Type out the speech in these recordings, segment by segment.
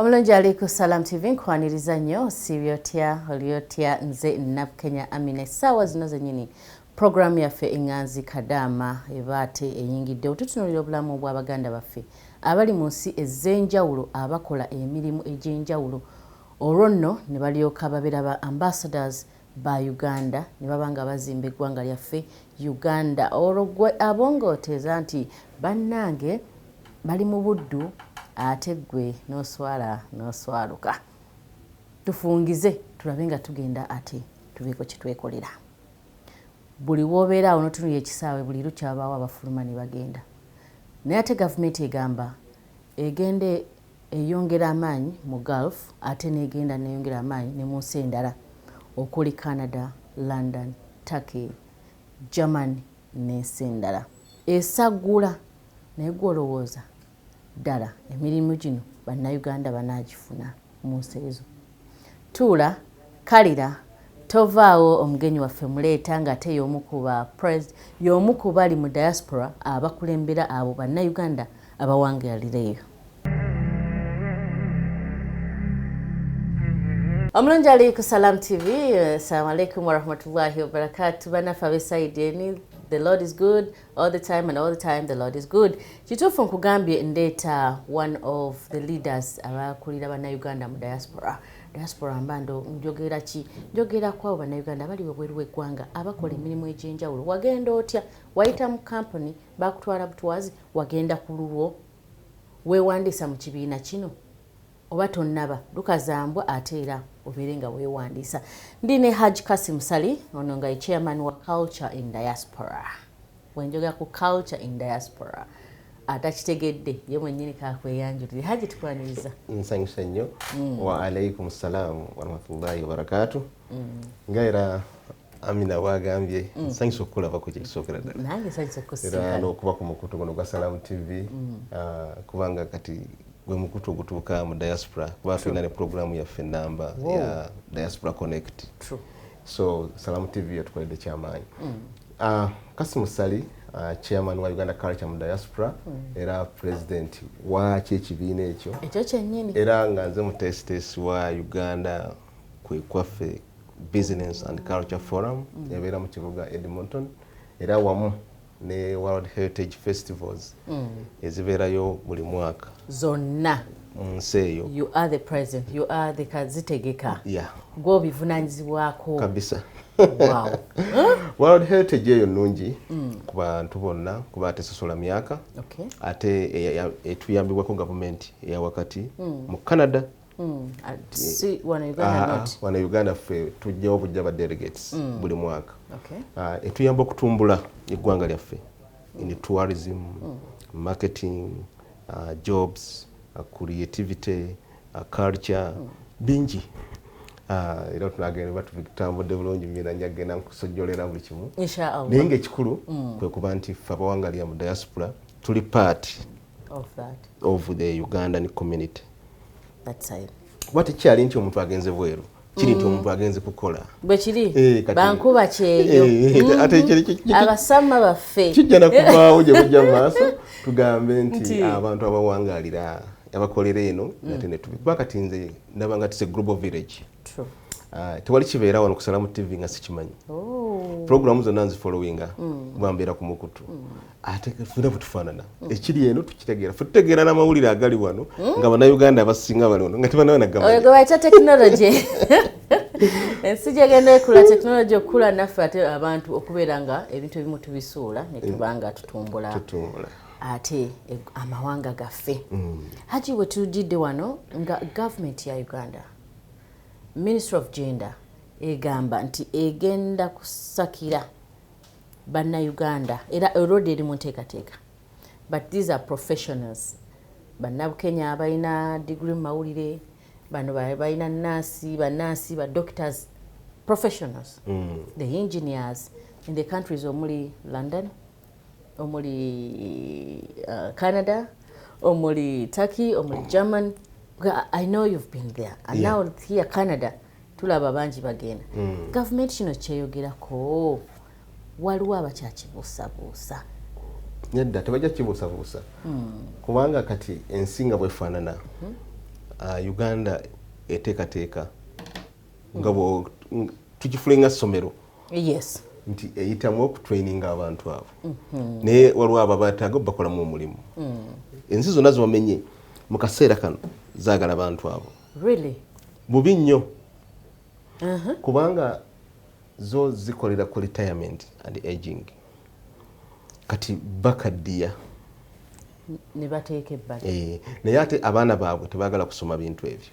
Omulungi ali ku Salam TV nkwaniriza nnyo sibyotya olyotya nze Nabukenya Aminah essaawa zino zennyini programu yaffe eŋŋanzi Kadaama ebaate eyingidde otutunuulira obulamu bw'Abaganda baffe abali mu nsi ez'enjawulo abakola emirimu egy'enjawulo olwo nno ne balyoka babeera ba ambassadors ba Uganda ne baba nga bazimba eggwanga lyaffe Uganda olwo gwe abongooteeza nti bannange bali mu buddu ate gwe n'oswaluka tufungize tulabe nga tugenda ate tubeeko kye twekolera buli w'obeera awo n'otunuulira ekisaawe buli lukya babaawo abafuluma ne bagenda naye ate gavumenti egamba egende eyongera amaanyi mu Gulf ate n'egenda neyongera amaanyi ne mu nsi endala okuli Canada, London, Turkey, Germany n'ensi endala esaggula naye gw'olowooza ddala emirimu gino bannayuganda banaagifuna mu nsi ezo tuula kalira tovaawo omugenyi waffe muleeta ng'ate y'omu ku bali mu diaspora abakulembera abo bannayuganda abawangalireeyo. Omulungi ali ku Salam TV. Assalamu alaikum warahmatullahi wabarakatuh. Banafa besaideni. The Lord is good all the time and all the time the Lord is good. Kituufu nkugambye ndeeta one of the leaders abakulira bannayuganda mu diaspora. Diaspora mbando njogera ki? Njogera kwabo bannayuganda abali wabweru w'eggwanga abakola emirimu egy'enjawulo. Wagenda otya? Wayita mu company bakutwala butwazi wagenda ku lulwo weewandiisa mu kibiina kino oba tonnaba lukazambwa ate era obeere nga weewandiisa. Ndi ne Hajj Kasim Sali ono nga ye chairman wa Culture in Diaspora. Wenjogera ku Culture in Diaspora atakitegedde ye mwennyini kakweyanjulire. Hajji tukwaniriza. Nsanyusa nnyo. Wa alaikum salam wa rahmatullahi wa barakatuh. Ngaira Aminah wagambye nsanyusa okulaba ku kyekisookera ddala. Nange nsanyusa okusiika. Era n'okuba ku mukutu guno gwa Salam TV kubanga kati gwe mukutu ogutuuka mu diaspora kuba tulina ne programu yaffe ennamba ya Diaspora Connect. True. So Salam TV yatukoledde kyamaanyi. Kasim Sali chairman wa Uganda Culture mu Diaspora era president wa ekibiina ekyo. Ekyo kyennyini. Era nga nze mutesitesi wa Uganda kwaffe Business and Culture Forum yabeera mu kibuga Edmonton era wamu ne World Heritage Festivals ezibeerayo buli mwaka zonna nsi eyo. You are the president, you are the kazitegeka. Yeah. Gw'obivunaanyizibwako. Kabisa. Wow. World Heritage eyo nnungi ku bantu bonna kuba tesosola myaka. Okay. Ate etuyambibwako gavumenti eya wakati mu Canada. Wana Uganda ffe tujjawo bujja ba delegates buli mwaka. Okay. Etuyamba okutumbula eggwanga lyaffe in tourism, marketing, jobs, creativity, culture, bingi. Era tunagenda batubitambudde bulungi mina njagenda nkusojjolera buli kimu. Inshallah. Naye ng'ekikulu kwe kuba nti ffe abawangalira mu diaspora tuli part of the Ugandan community. That's it. Kuba tekyali nti omuntu agenze bweru. Kiri nti omuntu agenze kukola. Bwe kiri bankuba kyeyo. Ate kiri abasama baffe. Kijja na kubaawo gye mujja mu maaso tugambe nti abantu abawangalira abakolera eno ate ne tuba kati nze ndaba nga tise global village. True. Tewali kibeera wano ku Salam TV nga sikimanyi. Programu zonna nzifollowinga bwambeera ku mukutu. Ate funa butufaanana. Ekiri eno tukitegeera. Ffe tutegeera n'amawulire agali wano nga bannayuganda abasinga bali wano nga tebanawe nagamanya. Oyo gwe bayita technology. Ensi gyegenda ekula technology okula naffe ate abantu okubeera nga ebintu ebimu tubisuula ne tubanga tutumbula. Ate amawanga gaffe. Haji we tujidde wano nga government ya Uganda Ministry of Gender egamba nti egenda kusakira bannayuganda era already eri mu nteekateeka. But these are professionals. Bannabukenya abalina degree mu mawulire, bano balina bannansi, ba doctors, professionals. The engineers in the countries omuli London, omuli Canada, omuli Turkey, omuli German. I know you've been there. And now here Canada tulaba bangi bagenda. Government kino kyeyogerako waliwo abakyakibuusabuusa. Nedda tebajja kibuusabuusa kubanga kati ensinga bwefaanana Uganda eteekateeka nga tukifulenga ssomero yes nti eyitamu okutraininga abantu abo naye waliwo abo abataaga bakolamu omulimu ensi zonna zibamenye mu kaseera kano zaagala abantu abo really bubi nnyo kubanga zo zikolera ku retirement and aging kati bakaddiya ne bateeka ebbali naye ate abaana baabwe tebaagala kusoma bintu ebyo.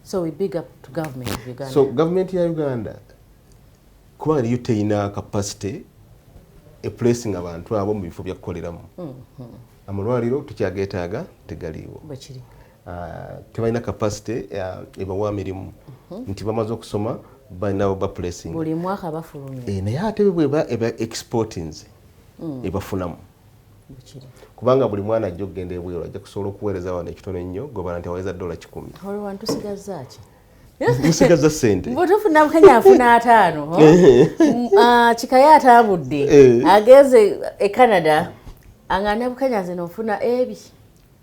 So we big up to government of Uganda. So government ya Uganda kubanga yo teyina capacity placing abantu abo mu bifo bya kukoleramu. Amalwaliro tukyageetaaga tegaliiwo. Tebalina capacity ebawa mirimu nti bamaze okusoma balina ba placing. Buli mwaka bafulumya. Naye ate bweba exportings ebafunamu. Kubanga buli mwana ajja okugenda ebweru ajja kusobola okuweereza wano ekitono ennyo gobala nti aweza $10. Olwo wantu tusigazza ki? Tusigazza ssente. Mbutuufu Nabukenya afuna 5. Kikaya atambudde ageze e Canada anga Nabukenya zino ofuna ebi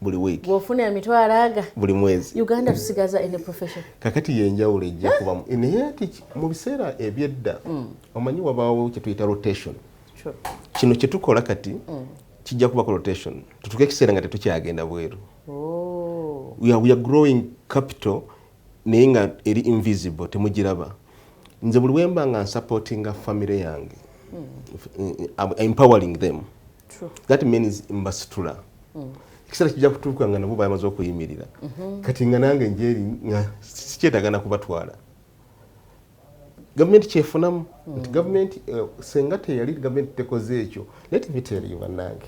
buli week. Bw'ofuna emitwalo aga buli mwezi. Uganda tusigaza in the profession. Kakati yenjawulo ejja kubamu. Naye ati mu biseera ebyedda omanyi wabaawo kye tuyita rotation. Kino kye tukola kati kijja kuba rotation. Tutuke ekiseera nga tetukyagenda bweru. We are growing capital naye nga eri invisible temugiraba. Nze buli wemba nga supporting family yange. Empowering them. True. That means mbasitula. Ekiseera kijja kutuuka nga nabo bamaze okuyimirira. Kati nga nange njeri nga sikyetagana kubatwala. Government kyefunamu nti government senga teyali government tekoze ekyo. Let me tell you bannange.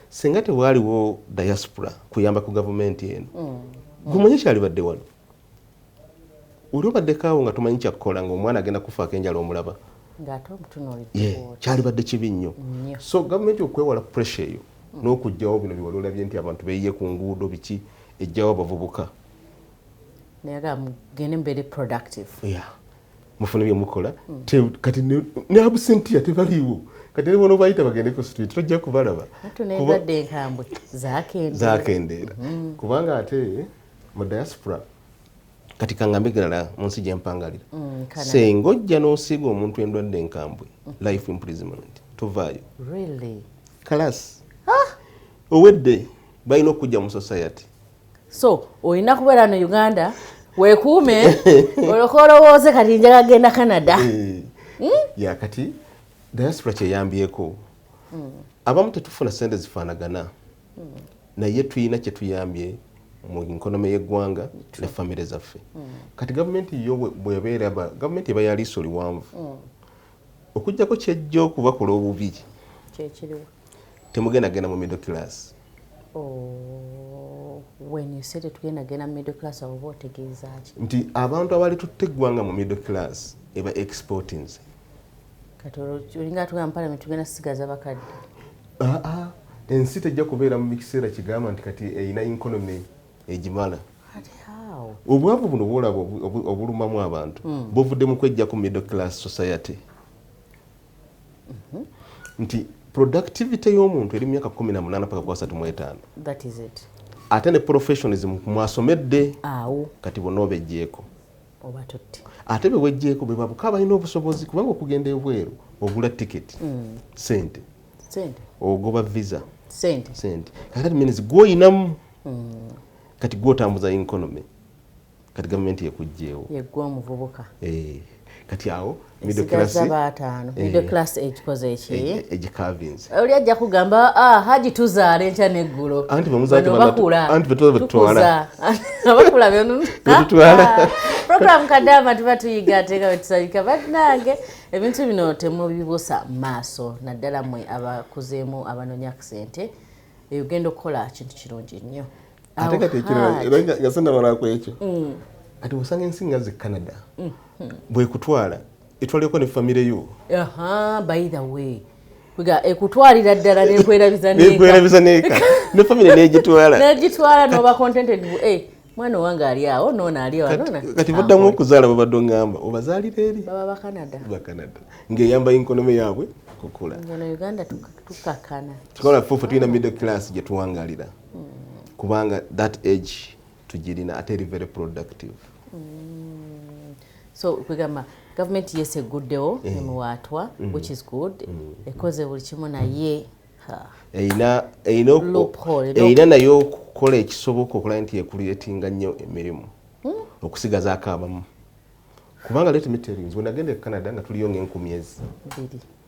Senga tewaaliwo diaspora kuyamba ku government eno. Gumanyi kyali badde wano. Oli obaddekaawo nga tumanyi kyakukola ng'omwana agenda kufaako enjala omulaba. Ng'ate omutunuulidde. Kyali badde kibi nnyo. So government okwewala pressure eyo n'okugyawo bino bye wali olabye nti abantu beeyiye ku nguudo biki ejjawo abavubuka. Naye nga mugende mubeere productive. Mufune bye mukola kati ne absentee tebaliiwo kati ne bona bayita bagende ku street tojja kubalaba. Tunebadde enkambwe zaakendeera kubanga ate mu diaspora kati kangambe gerala mu nsi gye mpangalira senga ojja n'osiiga omuntu endwadde enkambwe life imprisonment tovaayo. Really? Kalas owedde balina okujja mu society. So olina kubeera no Uganda weekuume olyoka olowooze kati njagala genda Canada. Kati diaspora kyeyambyeko abamu tetufuna sente zifaanagana naye tuyina kye tuyambye mu nkonomo y'eggwanga ne famire zaffe. Kati gavumenti yo bwebeera gavumenti eba yaliiso liwanvu okujjako kyejja okubakola obubi kyekiriwo temugendagenda mu middle class. When you said tugenda genda middle class oba otegeeza ki? Nti abantu abali tutte eggwanga mu middle class eba exportings. Kati olinga tugamba parliament tugenda sigaza bakadde. Ensi tejja kubeera mu kiseera kigamba nti kati eyina economy egimala. Obwavu buno bwolaba obulumamu abantu buvudde mu kwejja ku middle class society. Nti productivity y'omuntu eri myaka 18 paka kwa 35. That is it. Ate ne professionalism mwasomedde awo kati bonna obejjeeko oba totti. Ate bewejjeeko be babuka balina obusobozi kubanga okugenda ebweru ogula ticket sente ogoba visa sente kati means gwoyinamu kati gwotambuza economy kati government yekujjeewo yeggwa omuvubuka kati awo middle class middle class ekikoze eki egikavinze oli ajja kugamba haji tuzaala enkya n'eggulo anti bamuzaate anti betwala abakula byonu program Kadaama tuba tuyiga ateeka wetusayika bannange ebintu bino temubibuusa maaso naddala mmwe abakuzeemu abanoonya ssente ogenda okukola kintu kirungi nnyo ate kati ekirala yasana balako ekyo ati osanga ensi nga zi Canada bwekutwala etwaleko ne famire yo by the way ekutwalira ddala nekwerabiza neka ne famire negitwala noba contented mwana wange ali awo noona ali awo kati baddamu okuzaala babadde ngamba obazaalira eri baba Canada ng'eyamba economy yaabwe kukula. Uganda tukakana tukola fufu tulina middle class gye tuwangalira kubanga that age tugirina ate eri very productive. So kwegamba government yeseguddewo ne muwaatwa which is good ekoze buli kimu naye eyina nayo okukola ekisoboka okulaba nti ekuleetinga nnyo emirimu okusigazaako abamu kubanga let me tell you when nagenda e Canada nga tuliyo ng'enkumi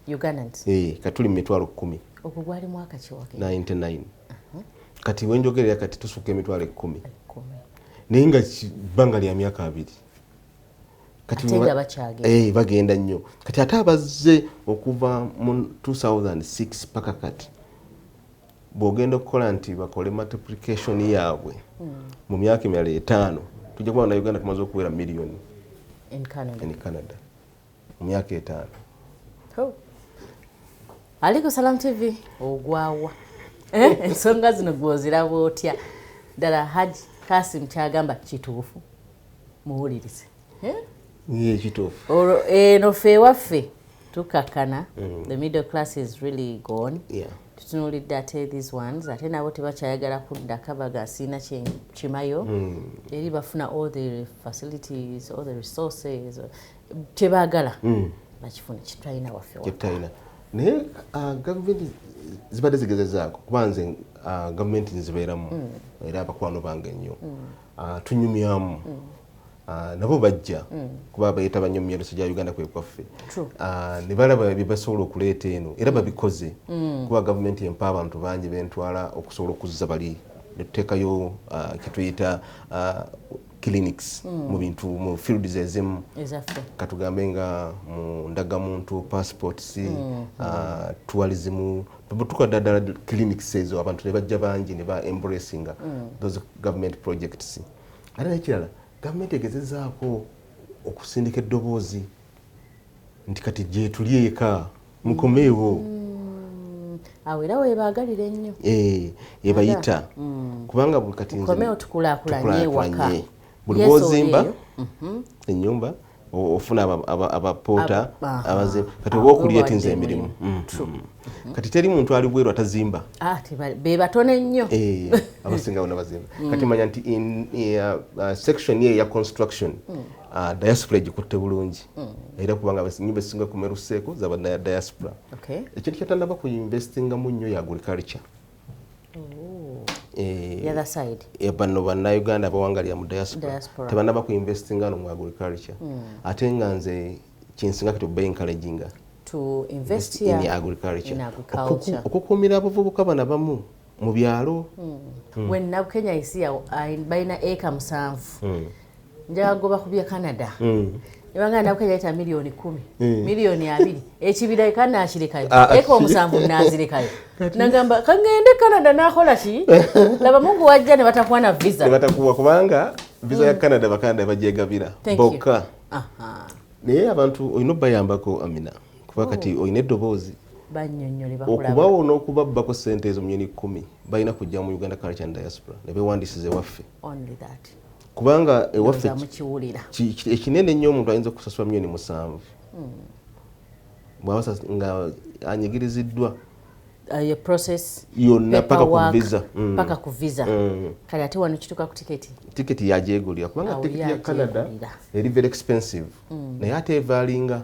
Ugandans katuli mu mitwalo 10 okwo gwali mwaka ki wake 99 kati wenjogerera kati tusuka emitwalo 10 naye nga bbanga lya myaka 2 kati bagenda nnyo kati ate abazze okuva mu 2006 paka kati bw'ogenda okukola nti bakole multiplication yaabwe mu myaka emirala 5 tujja kuba na Uganda tumaze okuwera miliyoni in Canada mu myaka 5. Aliko Salam TV ogwawa ensonga zino gwoziraba otya ddala Haji Kasim kyagamba kituufu muwulirize kituufu eno ffe waffe tukakana the middle class is really gone tutunulidde ate these ones ate nabo tebakyayagala kuddaka baga siina kimayo eri bafuna all the facilities all the resources tebaagala bakifuna kitulina waffe naye gavumenti zibadde zigezezaako kuba nze gavumenti nzibeeramu era abakwano bange nnyo tunyumyamu nabo bajja kuba bayetaba nnyo mu myeroso gya Uganda kwe kwaffe ne balaba bye basobola okuleeta eno era babikoze kuba gavumenti empa abantu bangi bentwala okusobola okuzza bali ne tuteekayo kituyita clinics mu bintu mu fields ezimu katugambe nga mu ndagamuntu passports tourism tukola ddala clinics ezo abantu ne bajja bangi ne ba embracinga those government projects ate n'ekirala gavumenti egezezaako okusindika eddoboozi nti kati gye tuli eka mukomeewo awo era weebaagalira ennyo ebayita kubanga buli kati mukomeewo tukulaakulanye ewaka buli bw'ozimba ennyumba ofuna abapoota abazimba kati oba okulieta nze emirimu kati teri muntu ali bweru atazimba be batono nnyo abasinga bonna bazimba kati manya nti section ye ya construction diaspora gikutte bulungi era kubanga nyumba ezisinga kumeruseeko zaba diaspora ekintu kyatandaba ku investinga mu nnyo ya agriculture the other side bano bannayuganda abawangalira mu diaspora tebanaba ku investinga no mu agriculture ate nga nze kinsinga kati obba encouraginga to invest in agriculture okukuumira abavubuka bana bamu mu byalo when Nabukenya isi balina eka 7 njaga goba kubya Canada Ggwanga Nabukenya yita miliyoni 10 miliyoni 2 ekibira kana ashirikayo eka 7 nazirikayo nagamba kangende Canada nakola ki laba mungu wajja ne batakuwa na visa batakuwa kubanga visa ya Canada bakanda bajegabira boka naye abantu oyino bayambako Amina kuba kati oyine eddoboozi bannyonnyole bakulaba okubawo n'okubabbako ssente ezo miliyoni 10 balina kujja mu Uganda Culture and Diaspora ne beewandisiza ewaffe only that kubanga ewaffe ekinene ennyo omuntu ayinza okusasula miliyoni 7 bw'aba nga anyigiriziddwa your process yonna paka ku visa kale ate wano kituka ku tiketi yagyegulira kubanga tiketi ya Canada eri very expensive naye ate evalinga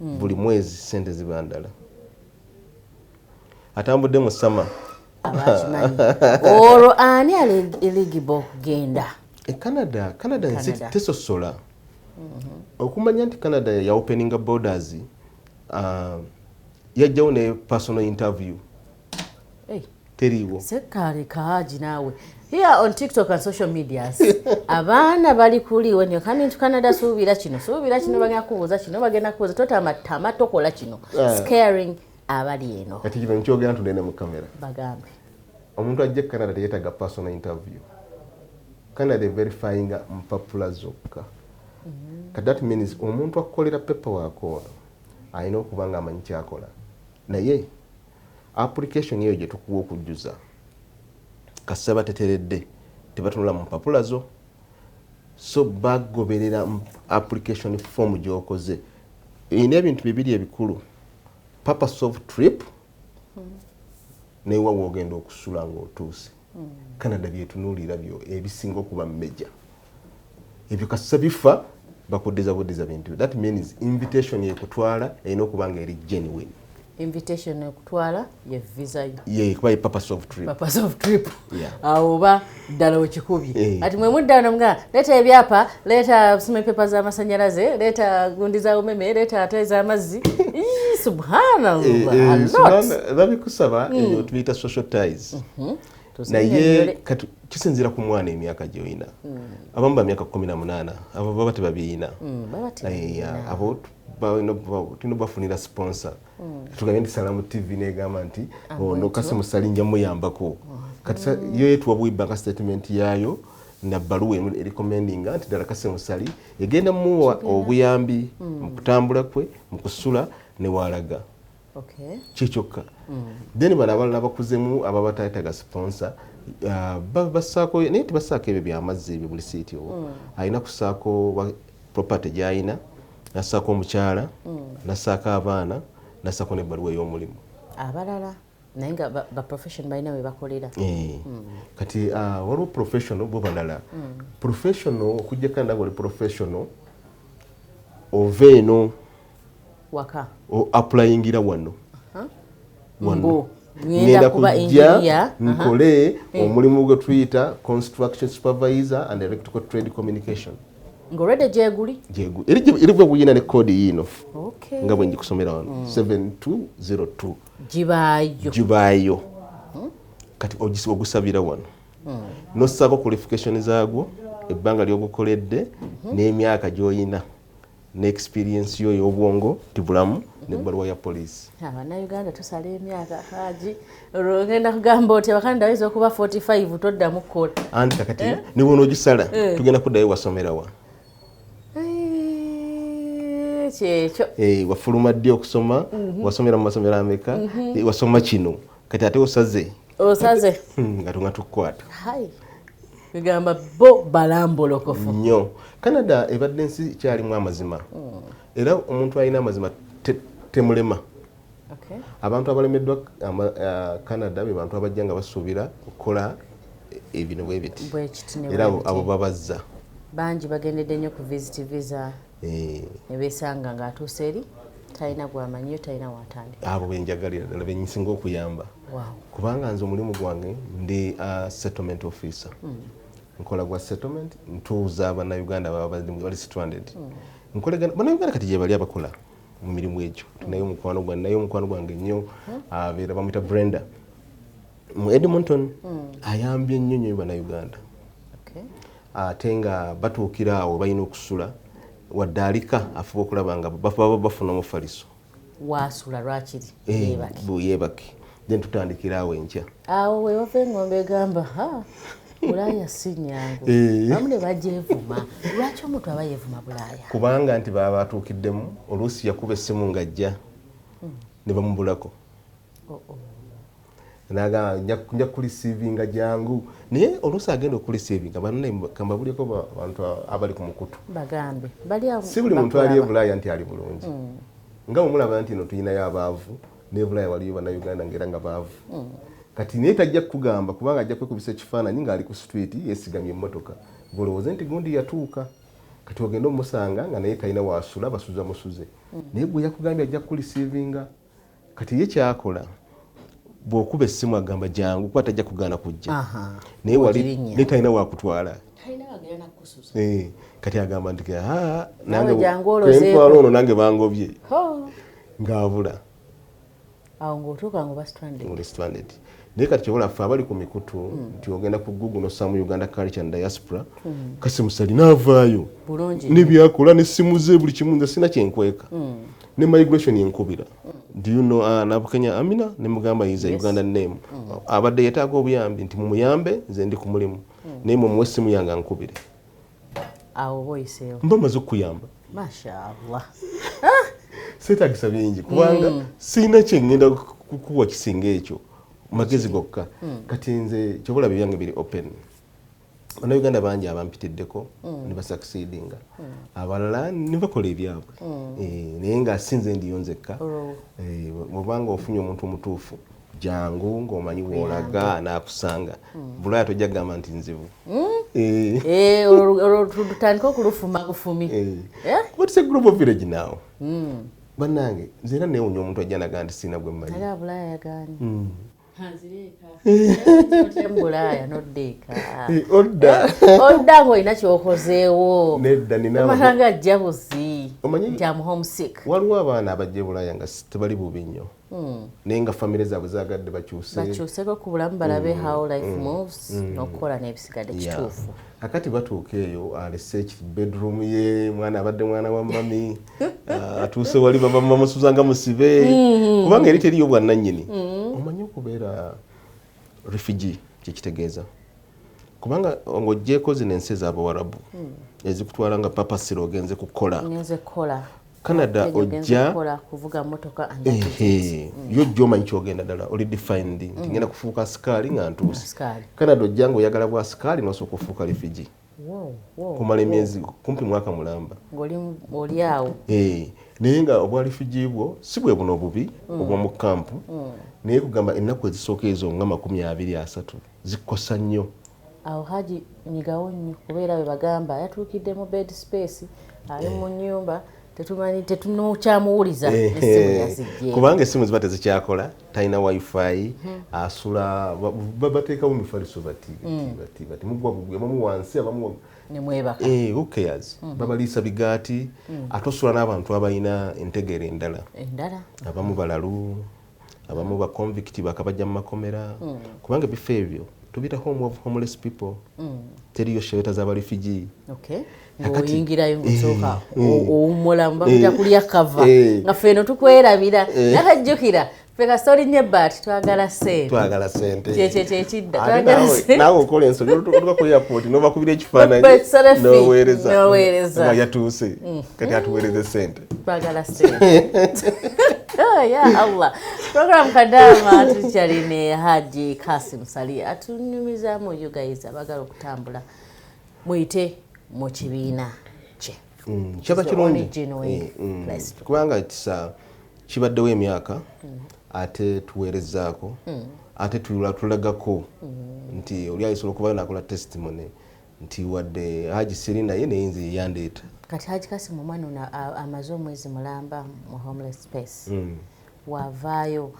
buli mwezi sente zibandala atambudde mu sama abakimanyi olwo ani eligible okugenda Canada nsi tesosola okumanya nti Canada ya opening borders yajjawo ne personal interview teriiwo sekale Haji nawe here on TikTok and social medias abaana bali kuliwe nyo kandi nti Canada suubira kino bagenda kubuuza kino bagenda kubuuza totama tokola kino scaring abali eno kati kino nkyogera ntundene mu kamera bagambe omuntu ajja Canada teyetaga personal interview Canada verifying mpapula zokka that means omuntu akukolera paperwork ono alina okuba nga amanyi kyakola naye application eyo gye tukuwa okujjuza kasaba teteredde tebatunula mu mpapula zo so bagoberera application form gy'okoze erina ebintu bibiri ebikulu purpose of trip newa wogenda okusula ng'otuuse Canada byetunuulira byo ebisinga okuba major ebyo kasita bifa bakodeza bintu. That means invitation yekutwala erina okuba nga eri genuine. Invitation yekutwala ye visa ye kuba purpose of trip. Purpose of trip. Oba ddala wekikubye. Ati mwe muddaano mga leeta ebyapa, leeta sima pepa z'amasanyalaze, leeta gundi za umeme, leeta ate z'amazzi. Subhanallah. Babikusaba ebyo tubiyita social ties. Naye kisinzira ku mwana emyaka gy'olina. Abamu ba myaka 18 abo baba tebabiina. Abo tulina bafunira sponsor. Tugambye nti Salamu TV negamba nti ono Kasimu Sali nja muyambako. Kati yo yetuwa bwibanga statement yayo na baluwa recommending nti ddala Kasimu Sali egenda muwa obuyambi mu kutambula kwe mu kusula ne walaga. Okay. Chichoka. Then bana abalala bakuzemu ababatayitaga sponsor basaako neti basaako ebyo byamazzi ebyo buli siiti owo. Ayina kusaako property gy'ayina, nasaako omukyala, nasaako abaana, nasaako n'ebbaluwa ey'omulimu. Abalala naye nga ba profession balina we bakolera. Kati waliwo professional bo balala. Professional okujjako nda buli professional ova eno waka o applyingira wano. Mbo ngenda kujja nkole omulimu gwe tuyita construction supervisor and electrical trade communication. Ngorede jeguli? Eri bwe kuyina ne code yino. Okay. Nga bwe njikusomera wano 7202. Jibayo. Kati ogusabira wano. Nosako qualification zaagwo ebbanga ly'ogukoledde n'emyaka gy'oyina ne experience yo y'obwongo tibulamu ne bbaluwa ya police. Uganda tusala emyaka haji ngenda kugamba oti abakanda bayinza okuba 45 toddamu kukola. Anti kakati ne bwono ogisala tugenda kuddayo wasomerawa. Kyekyo. Wafuluma ddi okusoma wasomera mu masomero ameka wasoma kino kati ate osaze nga tunga tukwata. Gamba bo balambolokofu nnyo. Canada ebadde ensi kyalimu amazima. Era omuntu alina amazima temulema. Abantu abalemeddwa Canada be bantu abajja nga basuubira okukola ebino bwe biti. Era abo babazza. Bangi bagendedde nnyo ku visit visa. Ebesanga ng'atuuse eri talina gwamanyiyo talina watandika. Abo benjagalira ddala benyisinga okuyamba. Kubanga nze omulimu gwange ndi settlement officer. Nkola gwa settlement ntuuza abannayuganda bali stranded. Bannayuganda kati gye bali abakola mu mirimu egyo. Naye omukwano gwange nnyo abeera bamuyita Brenda mu Edmonton ayambye nnyo nnyo bannayuganda. Ate nga batuukira awo balina okusula wadde alika afuba okulaba nga bafuna omufaliso. Wasula lwakiri yeebake then tutandikira awo enkya. Awo we wava engombe egamba Bulaaya si nnyangu. Bamu ne bagyevuma. Lwaki omuntu aba yeevuma Bulaaya? Kubanga nti baba batuukiddemu oluusi yakuba essimu ng'ajja ne bamubulako. Naga nja kulisiivinga jangu. Naye oluusi agenda okulisiivinga banne kambabulyeko abantu abali ku mukutu. Bagambe. Si buli muntu ali e Bulaaya nti ali bulungi. Nga omulaba nti no tuyinayo abaavu ne Bulaaya waliyo bannayuganda ng'era nga baavu. Kati naye tajja kugamba kubanga ajja kwekubisa ekifaananyi ng'ali ku street yeesigamye emmotoka. Golowooza nti gundi yatuuka. Kati ogenda omusanga nga naye talina waasula basuza musuze. Naye gwe yakugambye ajja kulisiivinga. Kati ye kyakola bw'okuba essimu agamba jangu kuba tajja kugaana kujja. Naye wali naye talina waakutwala. Kati agamba nti nange ono nange bangobye ng'abula. Awo ng'otuuka ng'oba stranded. Naye kati kyobola ffe abali ku mikutu nti ogenda ku Google n'ossaamu Uganda Culture and Diaspora Kasimu Sali n'avaayo n'ebyakola n'essimu ze buli kimu nze sina kyenkweka ne migration yenkubira. Do you know Nabukenya Aminah ne mugamba yiza Uganda name abadde yeetaaga obuyambi nti mumuyambe nze ndi ku mulimu naye mumuwe essimu yange ankubire. Awo boyiseewo mba maze okuyamba. Mashaallah. Seetagisa bingi kubanga sina kyengenda kukuwa kisinga ekyo magezi gokka. Kati nze kyobola byange biri open. Bannayuganda bangi abampitiddeko ne basucceedinga. Abalala ne bakola ebyabwe. Naye nga sinze ndiyo nzekka. Bw'obanga ofunye omuntu omutuufu jangu ng'omanyi w'olaga n'akusanga Bulaaya tojja kugamba nti nzibu olwo tutandika okulufuma kufumi but it's a global village now bannange nze era neewunya omuntu ajja naga nti siina gwe mmanyi era Bulaaya yagaanye Bulaaya noddeeka odda ng'olina kyokozeewo nedda amalanga ajja buzi nti amu homesick waliwo abaana abajja e Bulaaya nga tebali bubi nnyo naye nga famire zaabwe zaagadde bakyuseko ku bulamu balabe how life moves n'okukola n'ebisigadde kituufu akati batuuka eyo alese bedroom ye mwana abadde mwana wa mami atuuse wali bamusuzanga musibe kubanga eri teriyo bwannannyini omanyi okubeera refugee kyekitegeeza kubanga ng'oggyeko zino ensi ez'Abawarabu ezikutwala nga papasiro ogenze kukola Canada ojja kuvuga motoka yojja omanyi kyogenda ddala oli defined nti ngenda kufuuka asikaali nga ntuuse Canada ojja ng'oyagala bwa asikaali n'osooka okufuuka refugee kumala emyezi kumpi mwaka mulamba oli awo naye nga obwa refugee bwo si bwe buno obubi obw'omu kampu naye kugamba ennaku ezisooka ezo nga 23 zikosa nnyo awo Haji nyigawo nnyo kubeera bwe bagamba yatuukidde mu bed space ali mu nnyumba tetumanyi tetunokyamuwuliza n'essimu yazijje kubanga essimu ziba tezikyakola talina wifi asula bateekawo mifaliso bati mugwamu wansi abamu nemwebaka who cares babaliisa bigaati ate osula n'abantu abalina entegeera endala abamu balalu abamu ba convict bakabajja mu makomera kubanga ebifo ebyo tubita home of homeless people teriyo shelter z'abarefugee oyingirayo ng'osooka owummulamu bakuta kulya kava nga ffeno tukwerabira nakajjukira ffe kasoli nyebaati twagala ssente kyekidda naawe okola ensobi olutuka ku airport n'obakubira ekifaananyi n'oweereza yatuuse kati atuweereze ssente twagala ssente ya Allah program Kadaama tukyali ne Haji Kasim Sali atunyumizaamu you guys abagala okutambula muyite mu kibiina kye kyaba kirungi kubanga kibaddewo emyaka ate tuweerezaako ate tulagako nti oli ayisobola okubayo nakola testimony nti wadde Haji siri naye neyinza yandeeta kati Haji Kasim omwana ono amaze omwezi mulamba mu homeless space wavaayo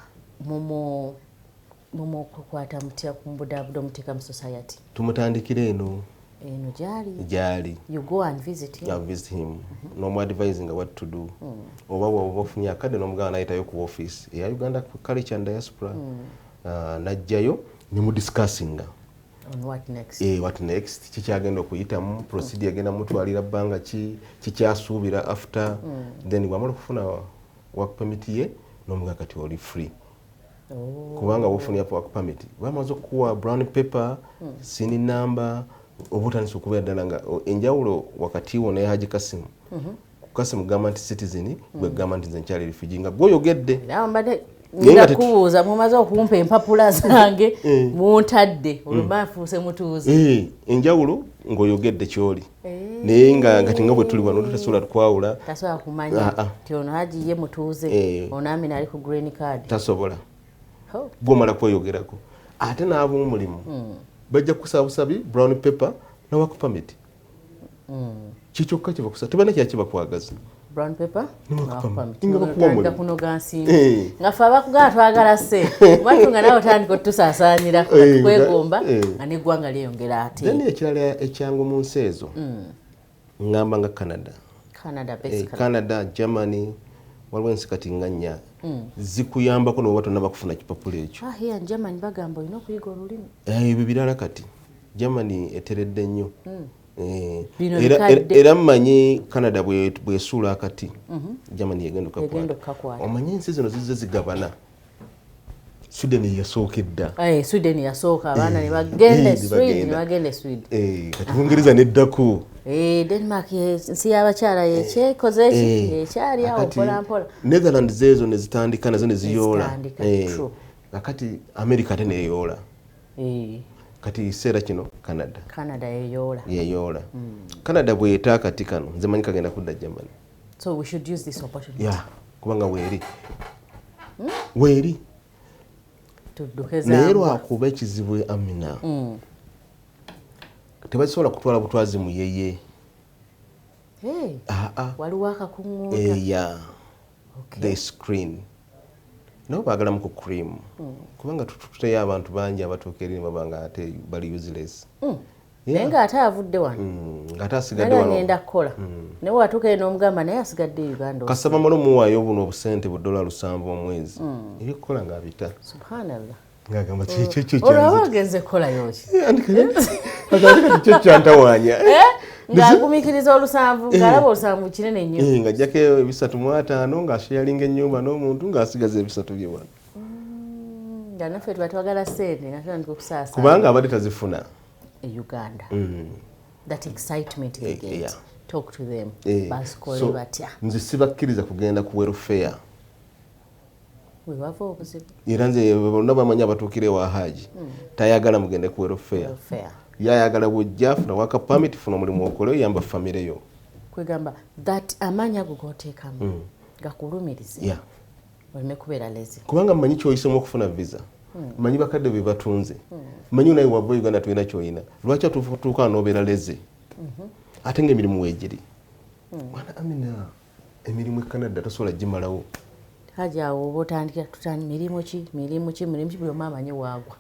mumukukwata mutya kumbudabuda omuteeka mu society tumutandikire eno gyali you go and visit him nomu advising what to do oba wafunye akadde n'omugamba nayitayo ku office eya Uganda Culture and Diaspora najjayo ne mu discussinga what next kikyagenda okuyitamu procedure agenda mutwalira bbanga kikyasuubira after then bwamala okufuna work permit ye n'omugamba kati oli free kubanga wofunye work permit bamaze okuwa brown paper sini number obutandisa okubeera ddala nga enjawulo wakati wo naye Haji Kasim Kasim gamba nti citizen gwe gamba nti nze nkyali refugee nga gwoyogedde ndakubuuza mumaze okumpa empapula zange muntadde olumba nfuuse mutuuze enjawulo ng'oyogedde kyoli naye nga kati nga bwe tuli wano tutasobola tukwawula tasobola kumanya nti ono Haji ye mutuuze ono Aminah ali ku green card tasobola gw'omala kweyogerako ate n'ab'omulimu bajja kusaba busabi brown paper na work permit kikyokka kibakusa tebana kyakibakwagaza brown paper nga kunoga nsimbi nga ffe abakugala twagala ssente mwatu nga nawe otandika otusaasaanyira kwegomba nga n'eggwanga lyeyongera ate then ekirala ekyangu mu nsi ezo ngamba nga Canada Germany waliwo ensi kati nga nnya zikuyambako n'oba tonnaba kufuna kipapula ekyo Germany bagamba olina okuyiga olulimi ebyo birala kati Germany eteredde nnyo era mmanyi Canada bwesuula akati Germany yegenda okakwata omanyi ensi zino zizze zigabana Sweden yasooka edda Sweden yasooka abaana ne bagenda Sweden kati Bungereza neddako Denmark nsi y'abakyala yekyekoze ekyali awo mpolampola Netherlands ezo ne zitandika nazo ne ziyoola kati America ate neyoola kati kiseera kino Canada yeyoola Canada bw'eta kati kano nze manyi kagenda kudda Germany so we should use this opportunity kubanga weeri naye lwakuba ekizibu Amina tebasobola kutwala butwazi mu yeye waliwo akakuŋŋuuta the screen nabo baagalamu ku cream kubanga tuteyo abantu bangi abatuuka eri ne babanga ate bali useless naye ng'ate avudde wano ng'ate asigadde wano ngenda kukola naye watuuka eno omugamba naye asigadde Uganda kasaba malo muwaayo buno obusente $7 omwezi ebikukola ng'abita subhanallah ng'agamba olwaba agenze kukolayo ki kyo kyantawaanya ng'agumiikiriza olusanvu ng'alaba olusanvu kinene nnyo ng'ajjako 350 ng'asharinga ennyumba n'omuntu ng'asigaza 3 bye wano nga naffe tuba twagala ssente nga tutandika okusaasa kubanga abadde tazifuna Uganda that excitement they get talk to them basikole batya nze sibakkiriza kugenda ku welfare webava obuzibu era nze bonna bamanyi abatuukire wa haji tayagala mugende ku welfare yayagala bwojja funa waka permit funa omulimu okole oyamba famire yo kwegamba that amaanyi ago goteekamu gakulumirize oleme kubeera lezi kubanga mmanyi kyoyisemu okufuna visa manyi bakadde be batunze manyi naye wava Uganda tulina kyoyina lwaki tuuka n'obeera leze ate ng'emirimu weegiri wana Amina emirimu e Canada tosobola gimalawo haja awo oba otandika mirimu ki buli omu amanyi waagwa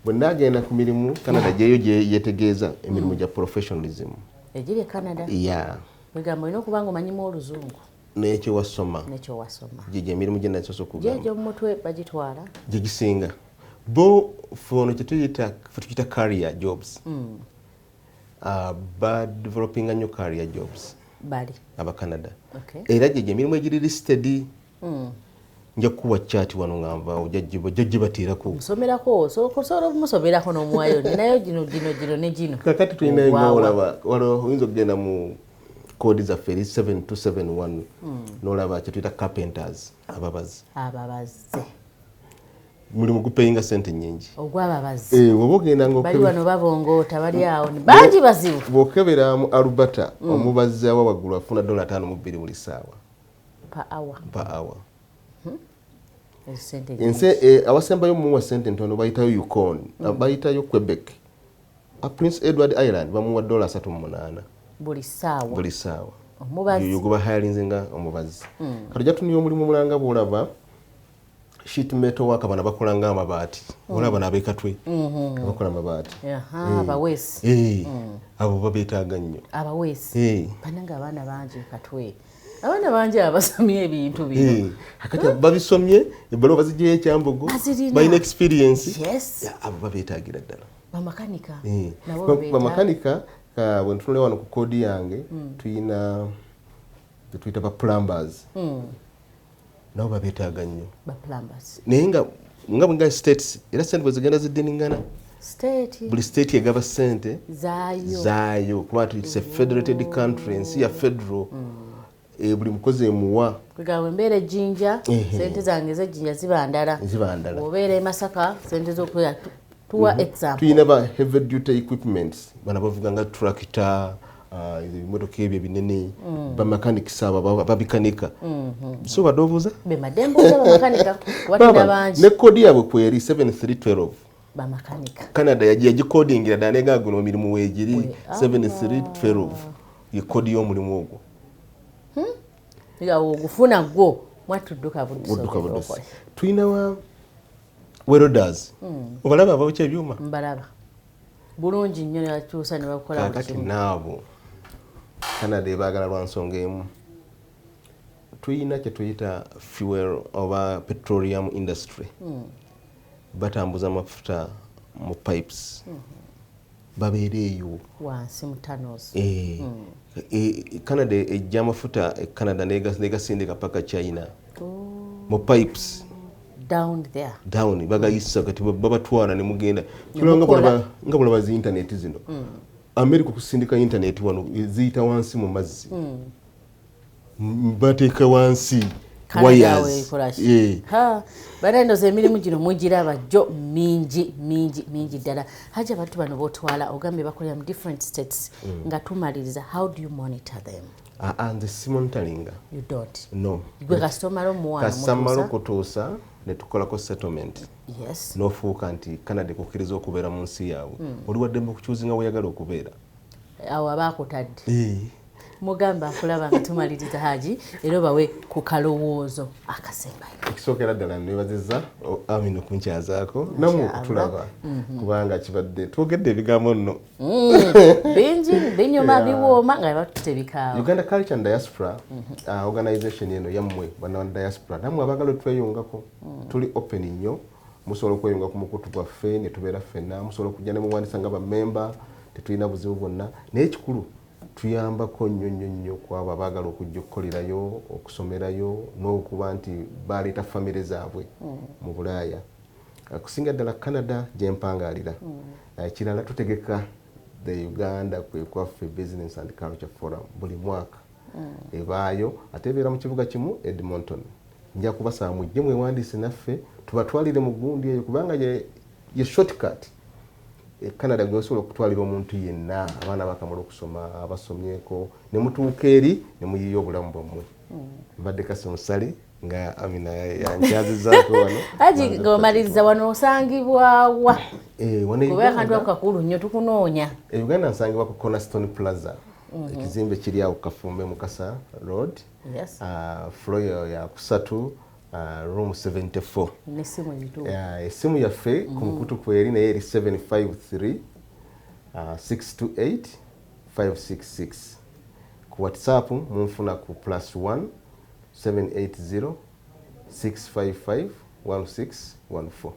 bwe naagenda ku mirimu Canada gyeyo gye yetegeeza emirimu gya professionalism egiri e Canada egamba olina okuba nga omanyimu oluzungu n'ekyo wasoma gye emirimu gye nasoose okugamba gye mu mutwe bagitwala gye gisinga bo fono kye tuyita career jobs developing a new career jobs bali aba Canada era gye emirimu egiri listed nja kuwa chat wano ngamba jajji bateerako musomerako osobola okumusomerako n'omuwayo ninayo gino ne gino kakati tulina engawolaba wano oyinza okugenda mu kodi zaffe 7271 n'olaba kye tuyita carpenters ababazi mulimu gupeyinga sente nyingi ogwababazi oba ogenda bali wano babongoota bali awo bangi bazibu bw'okebera mu Alberta omubazi awa waggulu afuna $5.2 buli ssaawa per hour awasembayo muwa sente ntono bayitayo Yukon bayitayo Quebec Prince Edward Island bamuwa $3.8 buli ssaawa omubazi guba hirinze nga omubazi katujja tuniyo omulimu mulanga bwolaba sheet metal work abana bakola nga amabaati olaba nabekatwe bakola amabaati abawesi abo babeetaaga nnyo abawesi pananga abaana bangi katwe abaana bangi abasomye ebintu bino akati babisomye ebbalo bazigyeyo ekyambogo balina experience abo babeetaagira ddala bamakanika bwe ntunule wano ku kodi yange tuyina tuyita ba plumbers nabo babeetaaga nnyo naye nga bwenga states era sente bwe zigenda ziddiningana buli state egaba sente zaayo kuba it's a federated country ensi ya federal buli mukozi emuwa kwegaba embeera ejjinja sente zange ez'ejjinja ziba ndala obeera e Masaka sente z'okuya tuwa example tuyina ba heavy duty equipments bana bavuga nga tractor ebimotoka ebyo ebinene bamakanikisa abo babikanika so badobuuza bemadembuuza bamakanika kubatina bangi ne kodi yaabwe kweri 7312 bamakanika Canada yagikodingira ddala negaaga guno omirimu weegiri 7312 ye kodi y'omulimu ogwo ogufuna gwo mwatudduka budduka tuyina wa welders obalaba abawukya ebyuma mbalaba bulungi nnyo nebakyusa ne bakola kakati naabo Canada ebaagala lwa nsonga emu tuyina kye tuyita fuel oba petroleum industry batambuza amafuta mu pipes babeera eyo wansi mu tunnels Canada ejja amafuta Canada negasindika paka China mu pipes down bagayisa kati babatwala ne mugenda nga bulaba zi internet zino America kusindika internet wano ziyita wansi mu mazzi bateeka wansi wires banandoza emirimu gino mugiraba jo mingi ddala haja abantu bano botwala ogambye bakolera mu different states nga tumaliriza how do you monitor them nze simonitaringa you don't no gwe kastomalo muwana kutuusa ne tukolako settlement yes n'ofuuka nti Canada ekukkiriza okubeera mu nsi yaabwe oli waddembe okukyuzinga weyagala okubeera awo abaakutadde mugamba akulaba nga tumaliriza Haji era bawe ku kalowoozo akasembayo ekisookera ddala nebaziza Aminah okunkyazaako namwe okutulaba kubanga kibadde twogedde ebigambo nno bingi binyuma biwooma nga batutebikaawo Uganda Culture and Diaspora organization eno yammwe bana diaspora namwe abagala tweyungako tuli open nnyo musobola okweyunga ku mukutu gwaffe ne tubeera ffenna musobola okujja ne muwandisa nga bammemba tetulina buzibu bwonna naye ekikulu tuyambako nnyo kwabo abaagala okujja okukolerayo okusomerayo n'okuba nti baleeta famire zaabwe mu Bulaaya kusinga ddala Canada gye mpangaalira ekirala tutegeka the Uganda kwaffe Business and Culture Forum buli mwaka ebaayo ate ebeera mu kibuga kimu Edmonton nja kubasaba mujje mwewandiise naffe tubatwalire mu gundi eyo kubanga ye shortcut Canada gwesobola okutwalira omuntu yenna abaana bakamala okusoma abasomyeko ne mutuuka eri ne muyiiya obulamu bwammwe mbadde kasi musale nga Aminah yankyazizaako wano Haji ng'omaliriza wano osangibwa wa kubeera kantu akakulu nnyo tukunoonya Uganda nsangibwa ku Cornerstone Plaza ekizimbe kiri awo Kafumbe Mukasa Road floor ya kusatu room 74 nesimu yitu esimu yaffe ku mukutu kweri naye eri 753 628 566 ku WhatsApp munfuna ku +1 780 655 1614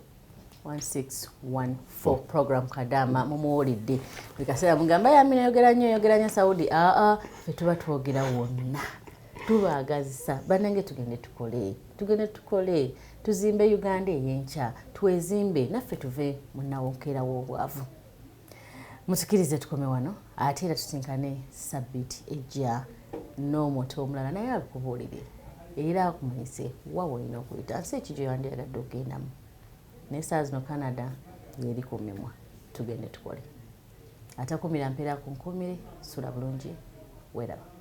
1614 program Kadaama mumuwulidde bikaseera mugamba yamina yogera nnyo Saudi ffe tuba twogera wonna tubaagazisa bannange tugende tukole tuzimbe Uganda ey'enkya twezimbe naffe tuve mu nnawonkeera w'obwavu musikirize tukome wano ate era tusinkane sabbiiti ejja n'omuto omulala naye akubuulire era akumanyise wa olina okuyita nsi ekigyo yandiyagadde ogendamu naye saa zino Canada yeri ku mimwa tugende tukole atakumira mpeera ku nkumire sula bulungi weraba